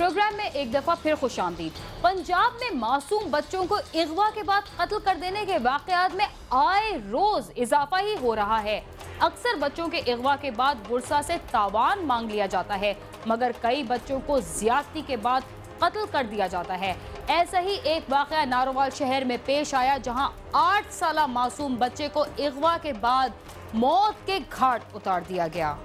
Programme में एक दफा फिर खुशामदीद। पंजाब में मासूम बच्चों को अगवा के बाद कत्ल कर देने के वाकयात में आए रोज इजाफा ही हो रहा है। अक्सर बच्चों के अगवा के बाद बुरसा से तावान मांग लिया जाता है, मगर कई बच्चों को ज्यादती के बाद कत्ल कर दिया जाता है। ऐसा ही एक वाकया नारोवाल शहर में पेश आया, जहां 8 साला मासूम बच्चे को अगवा के बाद मौत के घाट उतार दिया गया।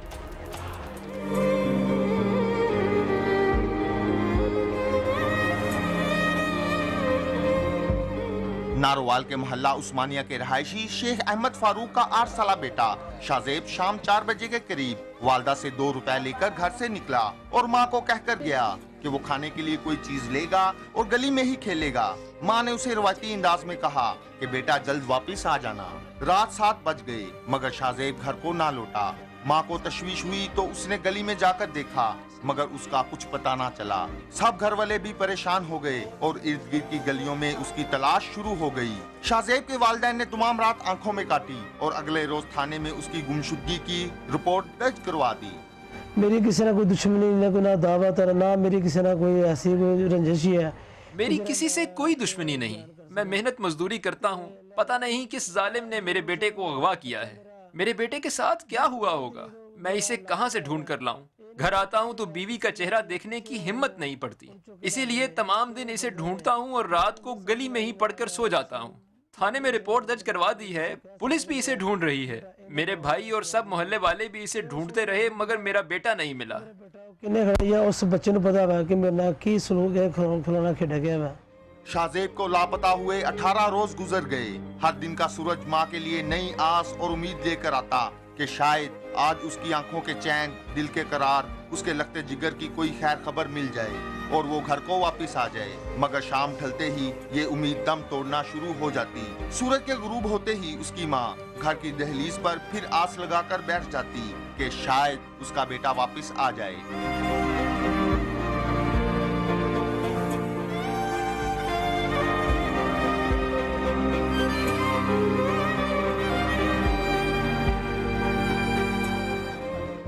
नारोवाल के मोहल्ला उस्मानिया के रहायशी शेख अहमद फारूक का 8 साला बेटा शाजेब शाम 4 बजे के करीब वालदा से 2 रुपए लेकर घर से निकला और मां को कहकर गया कि वो खाने के लिए कोई चीज लेगा और गली में ही खेलेगा। मां ने उसे रवायती अंदाज में कहा कि बेटा जल्द वापस आ जाना। रात 7 बज गए मगर शाजेब घर को ना लौटा। मां को तशवीश हुई तो उसने गली में जाकर देखा, मगर उसका कुछ पता ना चला। सब घर वाले भी परेशान हो गए और इर्द गिर्द की गलियों में उसकी तलाश शुरू हो गई। शाजेब के वालिदैन ने तमाम रात आंखों में काटी और अगले रोज थाने में उसकी गुमशुदगी की रिपोर्ट दर्ज करवा दी। मेरी किसी ना कोई दुश्मनी ना कोई ना दावत और ना मेरी किसी ना कोई ऐसी कोई रंजिश है। मेरी किसी से कोई दुश्मनी नहीं। मैं मेहनत मजदूरी करता हूँ। पता नहीं किस जालिम ने मेरे बेटे को अगवा किया है। मेरे बेटे के साथ क्या हुआ होगा? मैं इसे कहाँ से ढूंढ कर लाऊं? घर आता हूँ तो बीवी का चेहरा देखने की हिम्मत नहीं पड़ती, इसीलिए तमाम दिन इसे ढूंढता हूँ और रात को गली में ही पड़कर सो जाता हूँ। थाने में रिपोर्ट दर्ज करवा दी है, पुलिस भी इसे ढूंढ रही है। मेरे भाई और सब मोहल्ले वाले भी इसे ढूंढते रहे, मगर मेरा बेटा नहीं मिला। उस बच्चे को पता है कि मेरे नाल की सलूक है, फलाना खेड़ा गया है। शाजेब को लापता हुए 18 रोज गुजर गए। हर दिन का सूरज माँ के लिए नई आस और उम्मीद लेकर आता कि शायद आज उसकी आंखों के चैन, दिल के करार, उसके लगते जिगर की कोई खैर खबर मिल जाए और वो घर को वापस आ जाए। मगर शाम ढलते ही ये उम्मीद दम तोड़ना शुरू हो जाती। सूरज के गुरूब होते ही उसकी माँ घर की दहलीज पर फिर आस लगाकर बैठ जाती कि शायद उसका बेटा वापस आ जाए।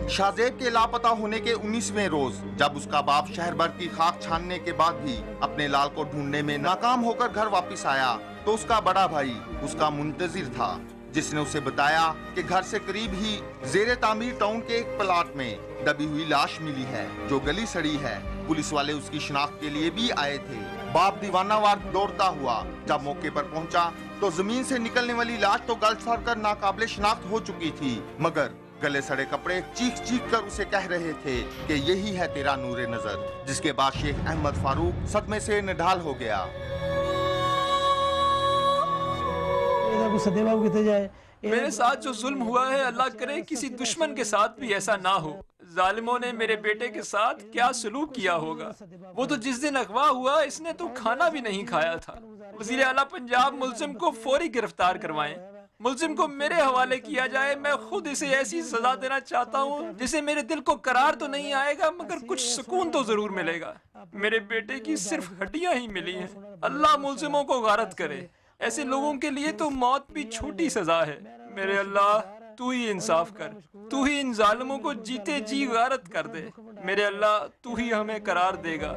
शाजेब के लापता होने के 19वें रोज जब उसका बाप शहर भर की खाक छानने के बाद भी अपने लाल को ढूंढने में नाकाम होकर घर वापस आया तो उसका बड़ा भाई उसका मुंतजिर था, जिसने उसे बताया कि घर से करीब ही जेरे तामीर टाउन के एक प्लाट में दबी हुई लाश मिली है जो गली सड़ी है। पुलिस वाले उसकी शिनाख्त के लिए भी आए थे। बाप दीवानावार दौड़ता हुआ जब मौके पर पहुंचा तो जमीन से निकलने वाली लाश तो गल सड़ कर नाकाबिले शिनाख्त हो चुकी थी, मगर गले सड़े कपड़े चीख चीख कर उसे कह रहे थे कि यही है तेरा नूरे नजर। जिसके बाद शेख अहमद फारूक सदमे से निढाल हो गया। मेरे साथ जो जुल्म हुआ है, अल्लाह करे किसी दुश्मन के साथ भी ऐसा ना हो। जालिमों ने मेरे बेटे के साथ क्या सलूक किया होगा। वो तो जिस दिन अगवा हुआ इसने तो खाना भी नहीं खाया था। वज़ीर आला पंजाब मुल्जिम को फौरी गिरफ्तार करवाएं। मुल्जिम को मेरे हवाले किया जाए। मैं खुद इसे ऐसी सजा देना चाहता हूँ जिसे मेरे दिल को करार तो नहीं आएगा, मगर कुछ सुकून तो जरूर मिलेगा। मेरे बेटे की सिर्फ हड्डियां ही मिली हैं। अल्लाह मुल्जिमों को गारत करे। ऐसे लोगों के लिए तो मौत भी छोटी सजा है। मेरे अल्लाह तू ही इंसाफ कर, तू ही इन जालिमों को जीते जी गारत कर दे। मेरे अल्लाह तू ही हमें करार देगा।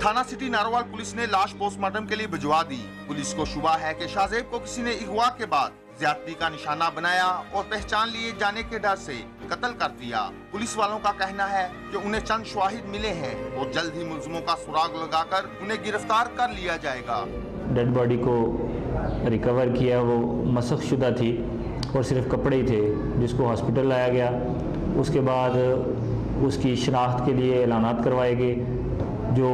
थाना सिटी नारोवाल पुलिस ने लाश पोस्टमार्टम के लिए भिजवा दी। पुलिस को शुबा है कि शाजेब को किसी ने अगवा के बाद ज्यादती का निशाना बनाया और पहचान लिए जाने के डर से कत्ल कर दिया। पुलिस वालों का कहना है कि उन्हें चंद शवाहिद मिले हैं और जल्द ही मुल्जिमों का सुराग लगाकर उन्हें गिरफ्तार कर लिया जाएगा। डेड बॉडी को रिकवर किया, वो मसख शुदा थी और सिर्फ कपड़े ही थे, जिसको हॉस्पिटल लाया गया। उसके बाद उसकी शनाख्त के लिए ऐलानात करवाए गए। जो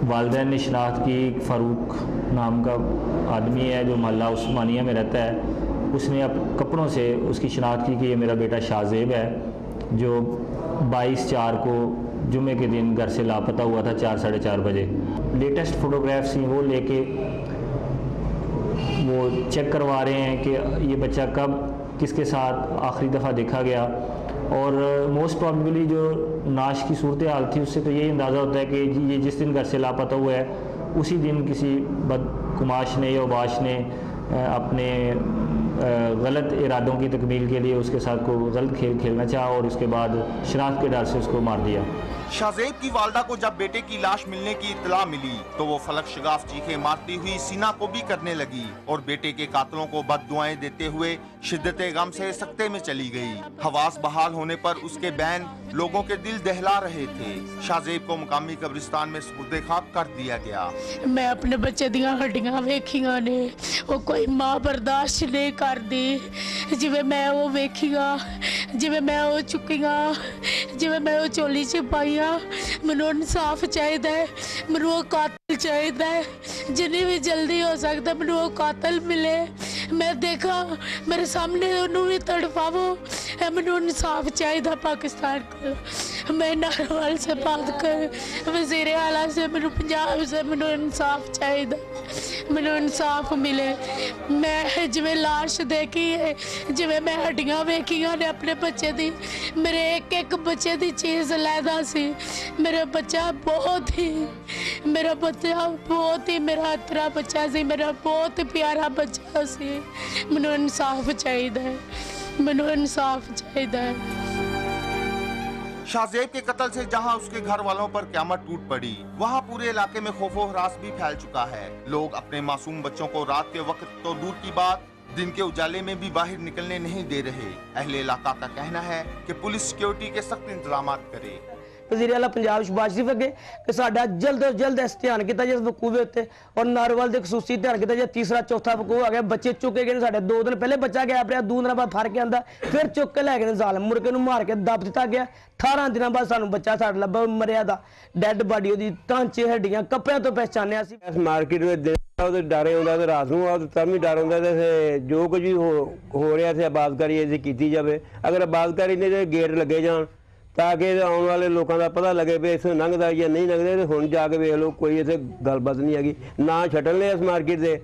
वालिदैन ने शनाख्त की, फारूक नाम का आदमी है जो मोहल्ला उस्मानिया में रहता है, उसने अब कपड़ों से उसकी शनाख्त की कि ये मेरा बेटा शाजेब है, जो 22/4 को जुमे के दिन घर से लापता हुआ था 4 साढ़े 4 बजे। लेटेस्ट फ़ोटोग्राफ्स हैं, वो लेके वो चेक करवा रहे हैं कि ये बच्चा कब किसके साथ आखिरी दफ़ा देखा गया। और मोस्ट प्रॉबेबली जो नाश की सूरत हाल थी उससे तो यही अंदाज़ा होता है कि ये जिस दिन घर से लापता हुआ है उसी दिन किसी बदकुमाश ने या उबाश ने अपने गलत इरादों की तकमील के लिए उसके साथ कोई गलत खेल खेलना चाहा और उसके बाद शनाख्त के डर से उसको मार दिया। शाहजेब की वालदा को जब बेटे की लाश मिलने की इत्तला मिली तो वो फलक शगाफ चीखें मारती हुई सीना को भी करने लगी और बेटे के कातलों को बद्दुआएं देते हुए शिद्दत गम से सकते में चली गई। हवास बहाल होने पर उसके बैन लोगों के दिल दहला रहे थे। शाहजेब को मुकामी कब्रिस्तान में सुपुर्दे खाक कर दिया गया। मैं अपने बच्चे दियां हड्डियां वेखियां ने, वो कोई मां बर्दाश्त नहीं करदी। जिवें मैं वो वेखियां, जिवें मैं वो चुकियां, जिवें मैं वो चोली च पाईयां। मैनूं इंसाफ चाहिदा है, मैनूं वो कातिल चाहिदा है, जिन्नी भी जल्दी हो सकता मैनूं वो कातिल मिले। मैं देखा मेरे सामने उन्होंने भी तड़पावो, मैनूं इंसाफ चाहिदा पाकिस्तान को। मैं नारोवाल से बात कर, वज़ीर आला से, मैनूं पंजाब से मैनूं इंसाफ चाहिदा, मैनूं इंसाफ मिले। मैं जिवें लाश देखी है, जिवें मैं हड्डियां वेखियां ने अपने बच्चे दी, मेरे एक एक बच्चे दी चीज़ लैदा सी। मेरा बच्चा बहुत ही मेरा इतरा बच्चा सी, मेरा बहुत प्यारा बच्चा सी। मैनूं इंसाफ चाहिदा है, मैनूं इंसाफ चाहिदा है। शाहजेब के कत्ल से जहां उसके घर वालों पर क़यामत टूट पड़ी, वहां पूरे इलाके में खौफो हरास भी फैल चुका है। लोग अपने मासूम बच्चों को रात के वक्त तो दूर की बात दिन के उजाले में भी बाहर निकलने नहीं दे रहे। अहले इलाका का कहना है कि पुलिस सिक्योरिटी के सख्त इंतजाम करे। वज़ीर आला पंजाब शहबाज शरीफ अगे कि साडा जल्द तो जल्द इस ध्यान किया जाए वकूए उत्ते और नारोवाल के खसूसी ध्यान किया जाए। तीसरा चौथा वकूआ आ गया, बच्चे चुके गए साढ़े 2 दिन पहले बच्चा गया अपने 2 दिन बाद फर के आंदा, फिर चुक के लै गए जालम, मुर्गे नूं मार के दब दिता गया। 18 दिनों बाद सानू बच्चा साढ़े लब्भा मरिया दा, डैड बॉडी ओदी टांचे हड्डियां कपड़ियां तो पहचानिया सी। इस मार्केट में दिन डर आउंदा ते रात नूं आउंदा तां भी डर आउंदा ते जो कुछ भी हो रहा थे आबादकारी इहदी कीती जाए। अगर आबादकारी ने गेट लगे जान ताकि आने वाले लोगों का पता लगे भी इस लंघदा या नहीं लंघदे। तो हुण जाके वेख लो कोई इत्थे गलबात नहीं हैगी, ना छड्डण ले इस मार्केट से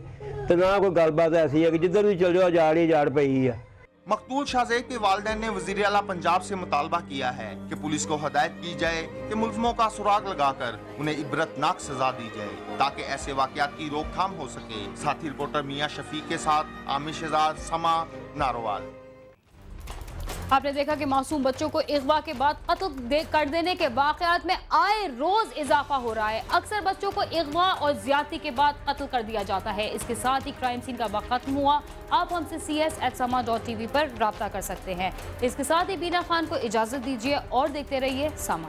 तो ना कोई गलबात ऐसी है कि जिधर भी चल जाओ आजाड़ ही आजाड़ पई है। मकतूल शाहजेब के वालिदैन ने वज़ीर आला पंजाब से मुतालबा किया है कि पुलिस को हदायत की जाए कि मुल्ज़िमों का सुराग लगाकर उन्हें इबरतनाक सजा दी जाए ताकि ऐसे वाक़यात की रोकथाम हो सके। साथी रिपोर्टर मियां शफीक के साथ आमिर शहजाद, समा, नारोवाल। आपने देखा कि मासूम बच्चों को अगवा के बाद कत्ल कर देने के वाक़यात में आए रोज इजाफा हो रहा है। अक्सर बच्चों को अगवा और ज्यादती के बाद कत्ल कर दिया जाता है। इसके साथ ही क्राइम सीन का वक्त खत्म हुआ। आप हमसे cs@sama.tv पर राब्ता कर सकते हैं। इसके साथ ही बीना खान को इजाजत दीजिए और देखते रहिए समा।